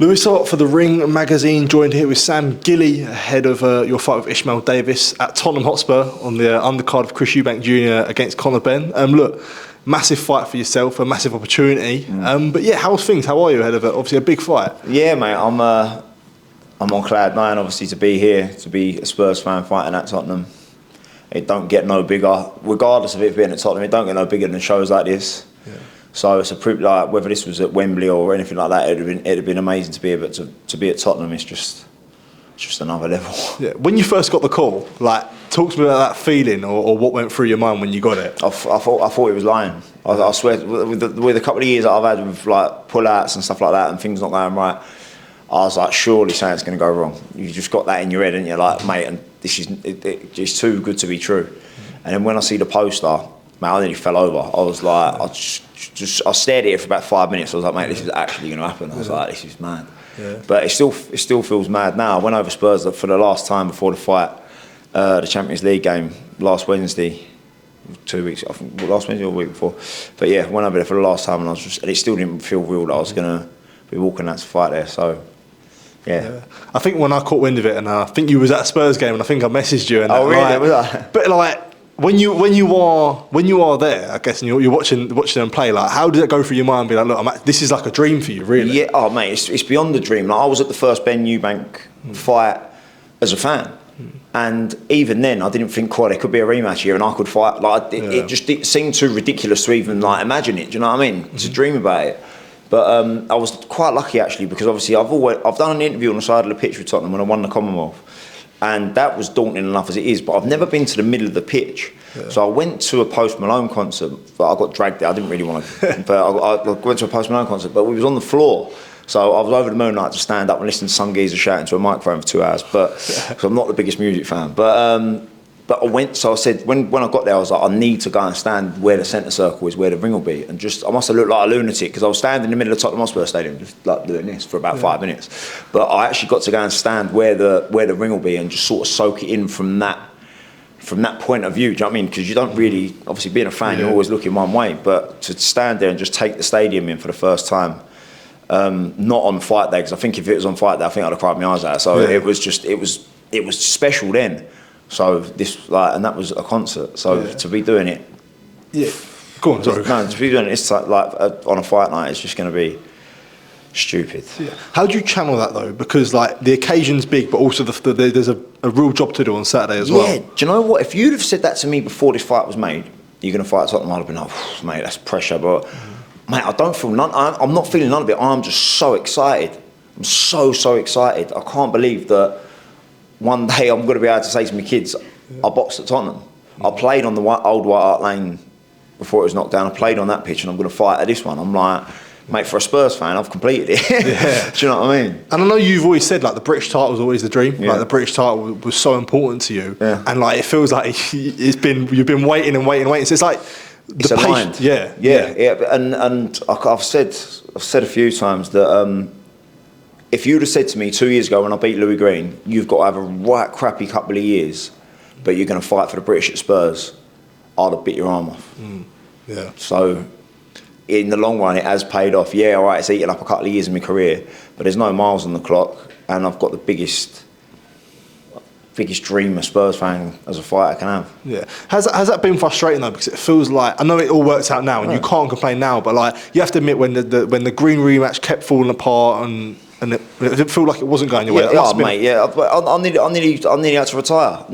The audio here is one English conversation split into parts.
Lewis Hart for The Ring magazine, joined here with Sam Gilley ahead of your fight with Ishmael Davis at Tottenham Hotspur on the undercard of Chris Eubank Jr against Conor Benn. Look, massive fight for yourself, a massive opportunity. But yeah, how's things? How are you ahead of it? Obviously a big fight. Yeah, mate, I'm on cloud nine, obviously, to be here, to be a Spurs fan fighting at Tottenham. It don't get no bigger, regardless of it being at Tottenham, it don't get no bigger than shows like this. Yeah. So it's a proof, like whether this was at Wembley or anything like that, it'd have been amazing to be able to be at Tottenham. It's just another level. Yeah. When you first got the call, like, talk to me about that feeling or what went through your mind when you got it. I thought he was lying. I swear, with a couple of years that I've had with like pull-outs and stuff like that and things not going right, I was like, surely something's going to go wrong. You just got that in your head, and you're like, mate, and this is it's too good to be true. And then when I see the poster, man, I nearly fell over. I was like, I stared at it for about 5 minutes. I was like, mate, this is actually going to happen. I was like, this is mad. Yeah. But it still feels mad now. I went over Spurs for the last time before the fight, the Champions League game last Wednesday. 2 weeks, I think, last Wednesday or the week before. But yeah, went over there for the last time, and it still didn't feel real that I was going to be walking out to fight there. So. Yeah. I think when I caught wind of it, and I think you was at a Spurs game, and I think I messaged you. And oh, really? Was I? But like when you are there, I guess, and you're watching them play, like, how did it go through your mind? Be like, look, this is like a dream for you, really. Yeah. Oh, mate, it's beyond the dream. Like, I was at the first Ben Eubank fight as a fan, and even then, I didn't think, there could be a rematch here, and I could fight. Like, it seemed too ridiculous to even like imagine it. Do you know what I mean? To dream about it. But I was quite lucky, actually, because obviously I've done an interview on the side of the pitch with Tottenham when I won the Commonwealth, and that was daunting enough as it is, but I've never been to the middle of the pitch. Yeah. So I went to a Post Malone concert, but I got dragged there. I didn't really want to, but I went to a Post Malone concert, but we was on the floor. So I was over the moon like to stand up and listen to some geezer shouting to a microphone for 2 hours, but so I'm not the biggest music fan. But I went, so I said, when I got there, I was like, I need to go and stand where the centre circle is, where the ring will be. And I must have looked like a lunatic, because I was standing in the middle of the Tottenham Hotspur Stadium, just like doing this for about 5 minutes. But I actually got to go and stand where the ring will be and just sort of soak it in from that point of view. Do you know what I mean? Because you don't really, obviously being a fan, you're always looking one way. But to stand there and just take the stadium in for the first time, not on fight day, because I think if it was on fight day, I think I'd have cried my eyes out. So it was special then. So and that was a concert. So to be doing it, go on. Sorry. No, to be doing it, it's like on a fight night, it's just going to be stupid. Yeah. How do you channel that though? Because like the occasion's big, but also there's a real job to do on Saturday as well. Yeah. Do you know what? If you'd have said that to me before this fight was made, you're going to fight Tottenham, I'd have been like, mate, that's pressure. But mate, I don't feel none. I'm not feeling none of it. I'm just so excited. I'm so excited. I can't believe that. One day I'm going to be able to say to my kids, I boxed at Tottenham. I played on the old White Hart Lane before it was knocked down. I played on that pitch, and I'm going to fight at this one. I'm like, mate, for a Spurs fan, I've completed it. Yeah. Do you know what I mean? And I know you've always said like the British title was always the dream. Yeah. Like the British title was so important to you. Yeah. And like it feels like you've been waiting and waiting. So it's like it's aligned. Yeah. And I've said a few times that. If you'd have said to me 2 years ago when I beat Louis Green, you've got to have a right crappy couple of years, but you're going to fight for the British at Spurs, I'd have bit your arm off. Yeah. So, in the long run, it has paid off. Yeah, all right, it's eaten up a couple of years of my career, but there's no miles on the clock, and I've got the biggest dream a Spurs fan as a fighter can have. Yeah. Has that been frustrating though? Because it feels like, I know it all works out now, and you can't complain now, but like you have to admit when the Green rematch kept falling apart and it didn't feel like it wasn't going your way. I nearly had to retire.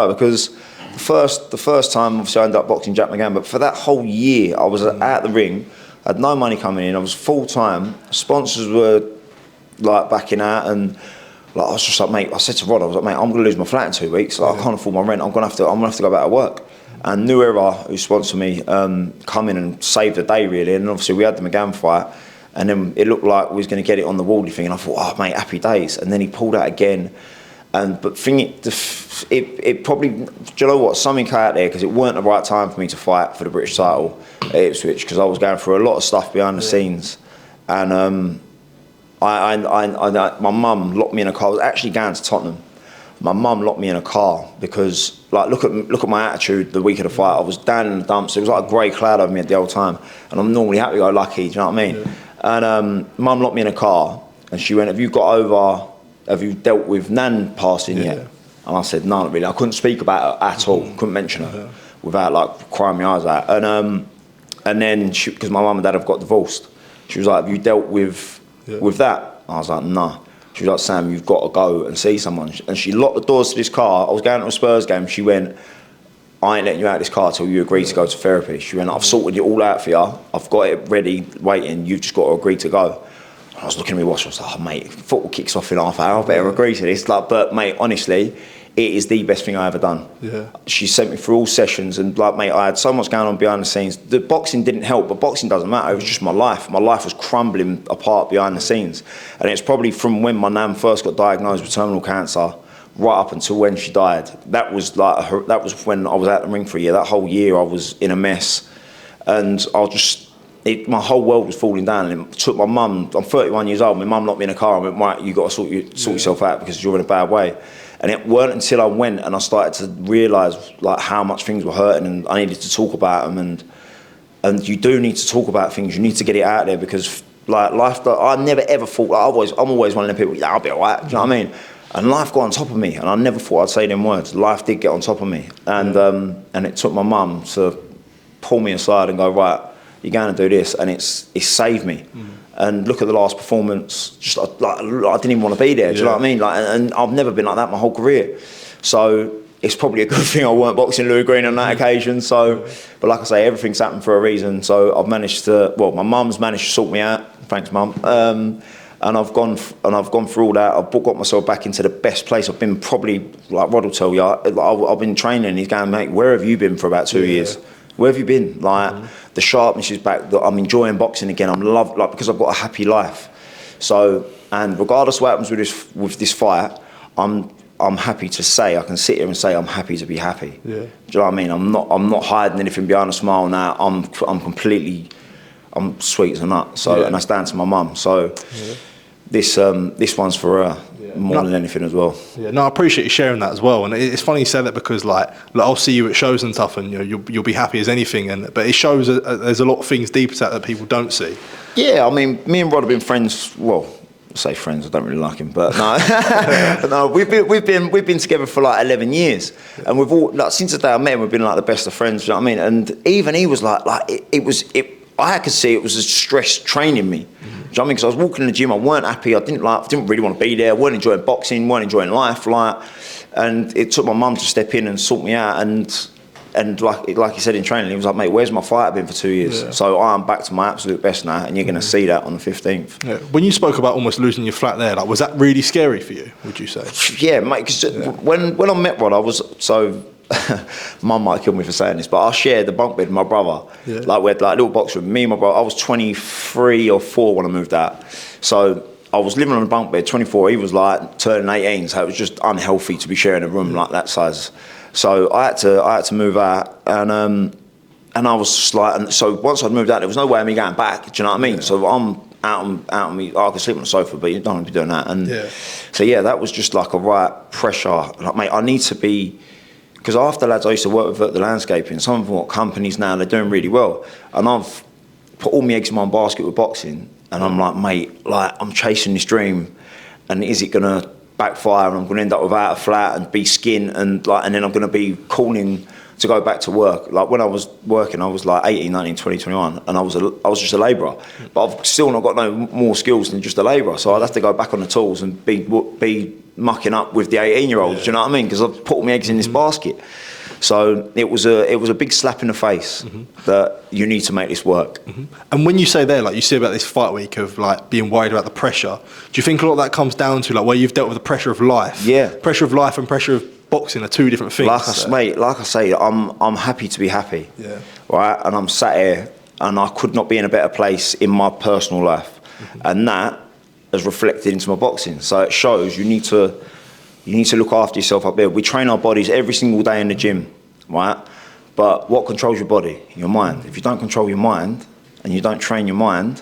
Because the first time, obviously, I ended up boxing Jack McGann. But for that whole year, I was at the ring. I had no money coming in. I was full time. Sponsors were like backing out, and like I was just like, mate. I said to Rod, I was like, mate, I'm going to lose my flat in 2 weeks. Like, I can't afford my rent. I'm going to have to go back to work. And New Era, who sponsored me, come in and saved the day really. And obviously, we had the McGann fight. And then it looked like we was going to get it on the Wally thing, and I thought, oh mate, happy days. And then he pulled out again, but it probably, do you know what? Something out there, because it weren't the right time for me to fight for the British title at Ipswich, because I was going through a lot of stuff behind the scenes, and my mum locked me in a car. I was actually going to Tottenham. My mum locked me in a car because, like, look at my attitude the week of the fight. I was down in the dumps. It was like a grey cloud over me at the old time, and I'm normally happy-go-lucky. Do you know what I mean? Yeah. And mum locked me in a car, And she went, have you dealt with Nan passing yet? And I said, no, not really. I couldn't speak about her at all. Couldn't mention her without like crying my eyes out. And then because my mum and dad have got divorced, she was like, have you dealt with that? I was like, no. She was like, Sam, you've got to go and see someone. And she locked the doors to this car. I was going to a Spurs game. She went, I ain't letting you out of this car till you agree to go to therapy. She went, I've sorted it all out for you. I've got it ready, waiting. You've just got to agree to go. And I was looking at my watch. I was like, oh, mate, football kicks off in half hour. I better agree to this. Like, but, mate, honestly, it is the best thing I ever done. Yeah. She sent me through all sessions, and like, mate, I had so much going on behind the scenes. The boxing didn't help, but boxing doesn't matter. It was just my life. My life was crumbling apart behind the scenes. And it's probably from when my nan first got diagnosed with terminal cancer right up until when she died. That was when I was out the ring for a year. That whole year I was in a mess, and my whole world was falling down. And it took my mum. I'm 31 years old. My mum locked me in a car and went, right, you got to sort yourself out because you're in a bad way. And it weren't until I went and I started to realise like how much things were hurting, and I needed to talk about them. And you do need to talk about things. You need to get it out there, because like life. I never ever thought. Like, I'm always one of them people. Yeah, I'll be alright. Do you know what I mean? And life got on top of me, and I never thought I'd say them words. Life did get on top of me, and it took my mum to pull me aside and go, right, you're going to do this, and it saved me. And look at the last performance. Just like I didn't even want to be there. Do you know what I mean? Like, and I've never been like that my whole career. So it's probably a good thing I weren't boxing Louis Green on that occasion. So, but like I say, everything's happened for a reason. So I've managed to. Well, my mum's managed to sort me out. Thanks, mum. And I've gone through all that. I've got myself back into the best place I've been. Probably, like Rod will tell you, I've been training. He's going, mate, where have you been for about 2 years? Where have you been? Like, the sharpness is back. I'm enjoying boxing again. Because I've got a happy life. So, and regardless of what happens with this fight, I'm happy to say, I can sit here and say I'm happy to be happy. Yeah. Do you know what I mean? I'm not hiding anything behind a smile now. I'm sweet as a nut. So, and that's down to my mum. So, this one's for her. More than anything as well. Yeah, no, I appreciate you sharing that as well. And it's funny you say that, because like I'll see you at shows and stuff, and you'll be happy as anything. But it shows there's a lot of things deeper to that people don't see. Yeah, I mean, me and Rod have been friends. Well, I say friends. I don't really like him, but no, no. We've been together for like 11 years, and we've all since the day I met him, we've been like the best of friends. You know what I mean? And even he was like I could see it was a stress training me. Do you know what I mean? Because I was walking in the gym, I weren't happy, I didn't really want to be there, I weren't enjoying boxing, weren't enjoying life, and it took my mum to step in and sort me out, and like he said in training, he was like, mate, where's my fight been for 2 years? Yeah. So I'm back to my absolute best now, and you're going to see that on the 15th. Yeah. When you spoke about almost losing your flat there, like, was that really scary for you, would you say? Yeah, mate, because when I met Rod, I was so... Mum might kill me for saying this, but I shared the bunk bed with my brother. Yeah. Like, we had like a little box room. Me and my brother, I was 23 or 4 when I moved out. So I was living on a bunk bed, 24. He was like turning 18, so it was just unhealthy to be sharing a room like that size. So I had to move out, and I was just like, and so once I'd moved out, there was no way of me going back. Do you know what I mean? Yeah. So I'm out on me. I could sleep on the sofa, but you don't want to be doing that. And so that was just like a right pressure. Like, mate, I need to be. Because after lads I used to work with at the landscaping, some of them got companies now, they're doing really well. And I've put all my eggs in one basket with boxing, and I'm like, mate, like, I'm chasing this dream, and is it going to backfire, and I'm going to end up without a flat and be skin, and then I'm going to be calling to go back to work. Like, when I was working, I was like 18, 19, 20, 21, and I was just a labourer. But I've still not got no more skills than just a labourer, so I'd have to go back on the tools and be mucking up with the 18-year-olds. Do you know what I mean? Because I've put all my eggs in this basket. So it was a big slap in the face that you need to make this work. And when you say there, like you say about this fight week of like being worried about the pressure, do you think a lot of that comes down to like where you've dealt with the pressure of life? Yeah. Pressure of life and pressure of boxing are two different things. Like I say, I'm happy to be happy. Yeah. Right? And I'm sat here and I could not be in a better place in my personal life. And that has reflected into my boxing. So it shows you need to look after yourself up there. We train our bodies every single day in the gym, right? But what controls your body? Your mind. If you don't control your mind and you don't train your mind,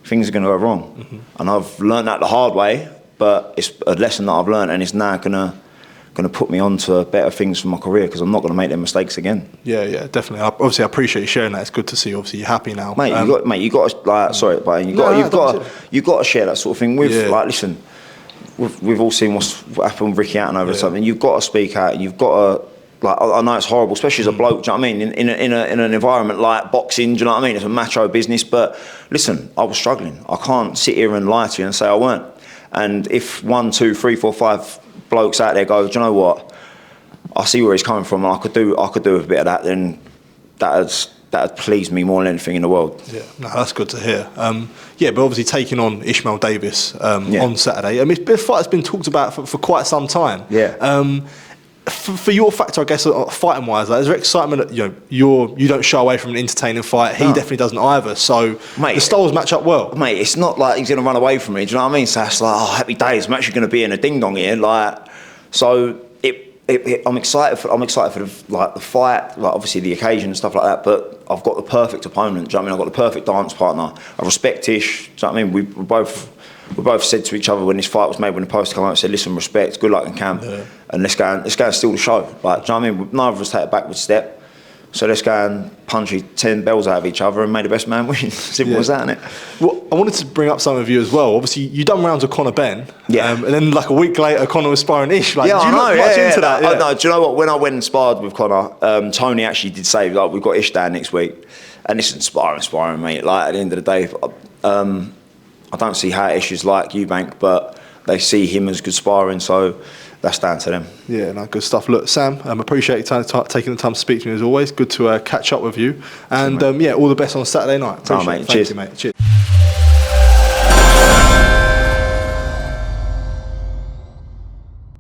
things are going to go wrong. And I've learned that the hard way, but it's a lesson that I've learned, and it's now going going to put me on to better things for my career, because I'm not going to make them mistakes again. Yeah, definitely. Obviously, I appreciate you sharing that. It's good to see. Obviously, you're happy now, mate. You got to like. Sorry, but you've got to share that sort of thing with like. Listen, we've all seen what's happened with Ricky Hatton over something. You've got to speak out. And you've got to. Like, I know it's horrible, especially as a bloke, do you know what I mean? In an environment like boxing, do you know what I mean? It's a macho business, but listen, I was struggling. I can't sit here and lie to you and say I weren't. And if 1, 2, 3, 4, 5 blokes out there go, do you know what? I see where he's coming from, and I could do a bit of that, then that'd please me more than anything in the world. Yeah, no, that's good to hear. But obviously taking on Ishmael Davis on Saturday, I mean, it's been a fight that's been talked about for quite some time. Yeah. For your factor, I guess, fighting wise, like, is there excitement that you don't shy away from an entertaining fight? He definitely doesn't either. So mate, the styles match up well. Mate, it's not like he's going to run away from me. Do you know what I mean? So it's like, oh, happy days. I'm actually going to be in a ding dong here. Like, so I'm excited for the fight, like obviously the occasion and stuff like that. But I've got the perfect opponent. Do you know what I mean? I've got the perfect dance partner. I respect Ish. Do you know what I mean? We both said to each other when this fight was made, when the poster came out, we said, listen, respect, good luck in camp, and let's go and steal the show. Like, do you know what I mean? Neither of us take a backward step. So let's go and punch 10 bells out of each other and may the best man win. Simple as that, innit? Well, I wanted to bring up some of you as well. Obviously, you done rounds with Conor Benn. Yeah. And then like a week later, Conor was sparring Ish. Like, yeah, did you look much into that? Yeah. No, do you know what? When I went and sparred with Conor, Tony actually did say, like, we've got Ish down next week. And listen, sparring, mate. Like, at the end of the day, I don't see how Ish is like Eubank, but they see him as good sparring, so that's down to them. Yeah, no, good stuff. Look, Sam, appreciate you taking the time to speak to me as always. Good to catch up with you. And all the best on Saturday night. Mate. Cheers. You, mate. Cheers.